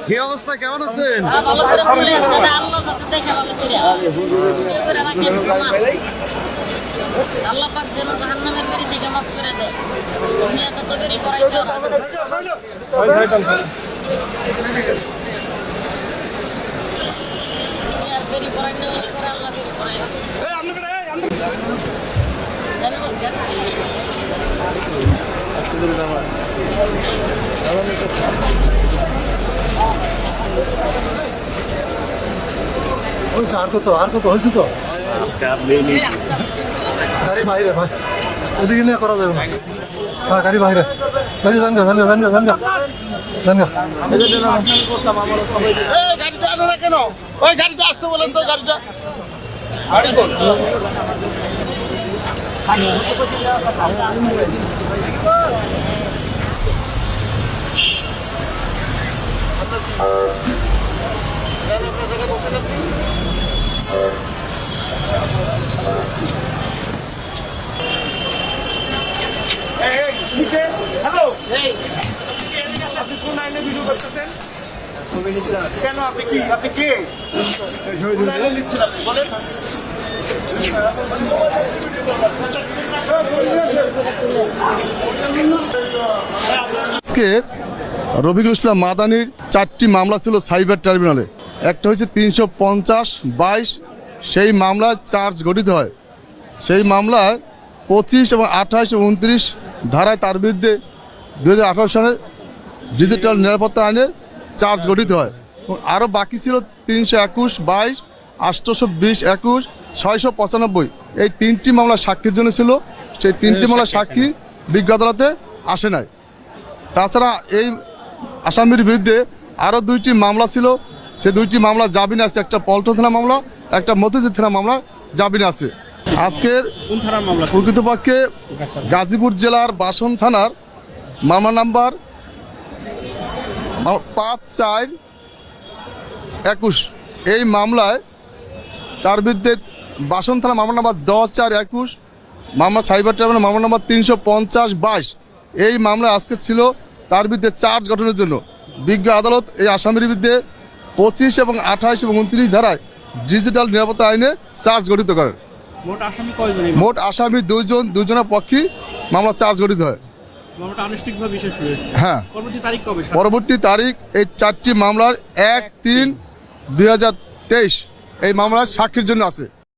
কি অবস্থা, কেমন আছেন? আল্লাহ পাক যেন জাহান্নামের বাড়ি থেকে মাফ করে দেয়। দুনিয়া তো বেরি করাইছো না। দুনিয়ার বেরি করাইতে হলে করে আল্লাহ বেরি করাই। আর কত হয়েছে তো গাড়ি বাইরে ভাই, এদিকে নিয়ে করা যাবে না। হ্যাঁ, গাড়ি বাইরে ভাই, জানগা গাড়িটা আনো না কেন? ওই গাড়িটা আসতে বলেন তো, গাড়িটা হ্যালো, আপনি কোন আইনে ভিডিও করতেছেন? কেন? আপনি কে? কোন আইনে নিচ্ছেন আপনি বলেন? আজকে রফিকুল ইসলাম মাদানির 4টি মামলা ছিল সাইবার ট্রাইব্যুনালে। একটা হচ্ছে 350/22, সেই মামলায় চার্জ গঠিত হয়। সেই মামলায় 25 এবং 28 এবং 29 ধারায় তার বিরুদ্ধে 2018 সালে ডিজিটাল নিরাপত্তা আইনের চার্জ গঠিত হয়। এবং আরও বাকি ছিল 321/22, 820/21, 695। এই 3টি মামলা সাক্ষীর জন্য ছিল। সেই 3টি মামলা সাক্ষী বিজ্ঞ আদালতে আসে নাই। তাছাড়া এই আসামির বিরুদ্ধে আরও 2টি মামলা ছিল। সে 2টি মামলা জামিনে আছে। একটা পল্টন থানা মামলা, একটা মতিঝিল থানা মামলা জামিনে আছে। আজকের প্রকৃতপক্ষে গাজীপুর জেলার বাসন থানার মামলা নাম্বার 5/4/21। এই মামলায় তার বিরুদ্ধে বাসন থানা মামলা নাম্বার 10/4/21, মামলা সাইবার ট্রাইব্যুনাল মামলা নাম্বার 350/22। এই মামলা আজকে ছিল তার বিরুদ্ধে চার্জ গঠনের জন্য। বিজ্ঞ আদালত এই আসামির বিরুদ্ধে 25 এবং 28 এবং 29 ধারায় ডিজিটাল নিরাপত্তা আইনে চার্জ গঠিত করেন। মোট আসামি 2 জন, 2 জনের পক্ষে মামলা চার্জ গঠিত হয়। হ্যাঁ, পরবর্তী তারিখ এই 4টি মামলার 1-3-2023 এই মামলার সাক্ষীর জন্য আছে।